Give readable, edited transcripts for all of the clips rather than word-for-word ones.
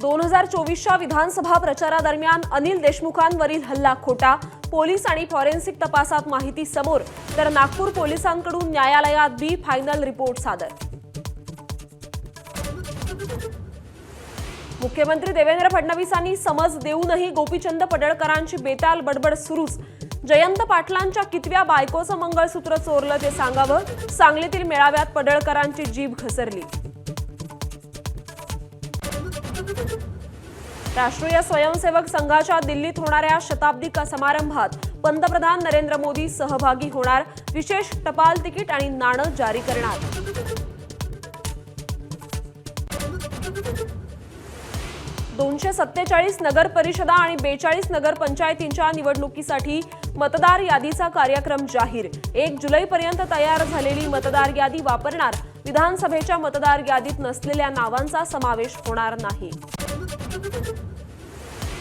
2024च्या विधानसभा प्रचारादरम्यान अनिल देशमुखांवरील हल्ला खोटा, पोलीस आणि फॉरेन्सिक तपासात माहिती समोर, तर नागपूर पोलिसांकडून न्यायालयात बी फायनल रिपोर्ट सादर. मुख्यमंत्री देवेंद्र फडणवीसांनी समज देऊनही गोपीचंद पडळकरांची बेताल बडबड सुरूच. जयंत पाटलांच्या कितव्या बायकोचं मंगळसूत्र चोरलं ते सांगावं. सांगलीतील मेळाव्यात पडळकरांची जीभ घसरली. राष्ट्रीय स्वयंसेवक संघाच्या दिल्लीत होणाऱ्या शताब्दी समारंभात पंतप्रधान नरेंद्र मोदी सहभागी होणार. विशेष टपाल तिकीट आणि नाणं जारी करणार. ...247 नगर परिषदा आणि 42 नगर पंचायतींच्या निवडणुकीसाठी मतदार यादीचा कार्यक्रम जाहीर. 1 जुलैपर्यंत तयार झालेली मतदार यादी वापरणार. विधानसभेच्या मतदार यादीत नसलेल्या नावांचा समावेश होणार नाही.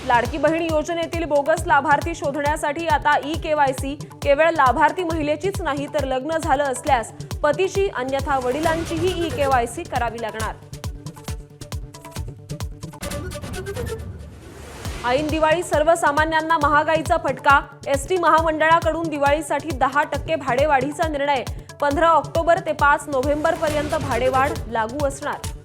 लाडकी बहीण योजनेतील बोगस लाभार्थी शोधण्यासाठी आता ई-केवायसी केवळ लाभार्थी महिलेचीच नाही तर लग्न झालं असल्यास पतीची अन्यथा वडिलांचीही ई-केवायसी करावी लागणार. ऐन दिवाळी सर्वसामान्यांना महागाईचा फटका. एसटी महामंडळाकडून दिवाळीसाठी 10% भाडेवाढीचा निर्णय. 15 ऑक्टोबर ते 5 नोव्हेंबर पर्यंत भाडेवाढ लागू असणार.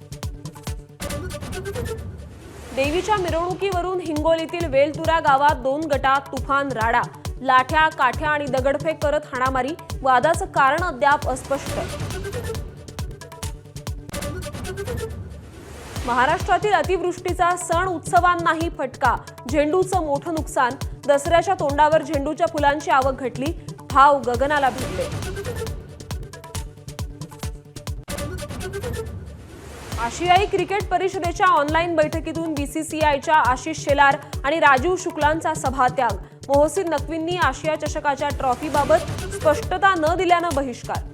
देवीच्या मिरवणुकीवरून हिंगोलीतील वेलतुरा गावात 2 गटात तुफान राडा. लाठ्या, काठ्या आणि दगडफेक करत हाणामारी. वादाचं कारण अद्याप अस्पष्ट. महाराष्ट्रातील अतिवृष्टीचा सण उत्सवांनाही फटका. झेंडूचं मोठं नुकसान. दसऱ्याच्या तोंडावर झेंडूच्या फुलांची आवक घटली. भाव गगनाला भिडले. आशियाई क्रिकेट परिषदेच्या ऑनलाईन बैठकीतून बीसीसीआयच्या आशिष शेलार आणि राजीव शुक्लांचा सभात्याग. मोहसिन नक्वींनी आशिया चषकाच्या ट्रॉफीबाबत स्पष्टता न दिल्यानं बहिष्कार.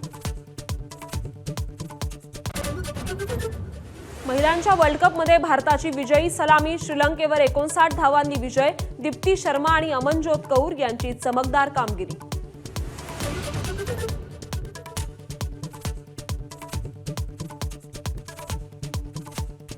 महिलांच्या वर्ल्ड कपमध्ये भारताची विजयी सलामी. श्रीलंकेवर 59 धावांनी विजय. दीप्ती शर्मा आणि अमनजोत कौर यांची चमकदार कामगिरी.